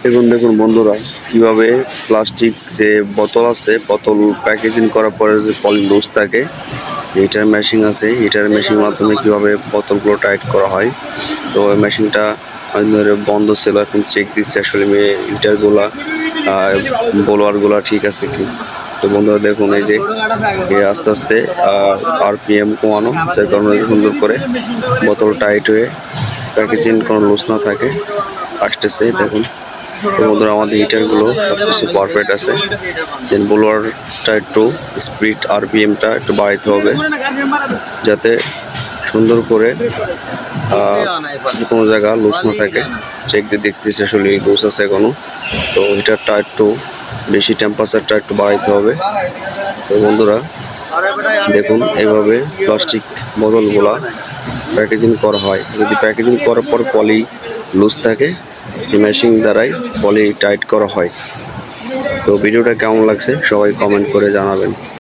দেখুন দেখুন বন্ধুরা, কিভাবে প্লাস্টিক যে বোতল আছে, বোতল প্যাকেজিং করার পরে যে পলি লুজ থাকে, হিটার মেশিন আছে, হিটার মেশিনের মাধ্যমে কিভাবে বোতলগুলো টাইট করা হয়। তো ওই মেশিনটা অনেকদিন ধরে বন্ধ ছিল, এখন চেক দিচ্ছে আসলে হিটারগুলা বোলোয়ারগুলা ঠিক আছে কি। তো বন্ধুরা দেখুন, এই যে আস্তে আস্তে আরপিএম কমানো, যার কারণে সুন্দর করে বোতল টাইট হয়ে প্যাকেজিং কোনো লুজ না থাকে আসতেছে। দেখুন তো বন্ধুরা, আমাদের হিটারগুলো সব কিছু পারফেক্ট আছে। দেন ব্লোয়ারটা একটু স্পিড আরপিএমটা একটু বাড়াইতে হবে, যাতে সুন্দর করে কোনো জায়গা লুজ না থাকে। চেক দিয়ে দেখতেছি আসলে লুজ আছে এখনো। তো হিটারটা একটু বেশি, টেম্পারেচারটা একটু বাড়াইতে হবে। তো বন্ধুরা দেখুন, এইভাবে প্লাস্টিক বোতলগুলা প্যাকেজিং করা হয়। যদি প্যাকেজিং করার পর পলি লুজ থাকে, মেশিন দ্বারাই পলি টাইট করা হয়। তো ভিডিওটা কেমন লাগছে সবাই কমেন্ট করে জানাবেন।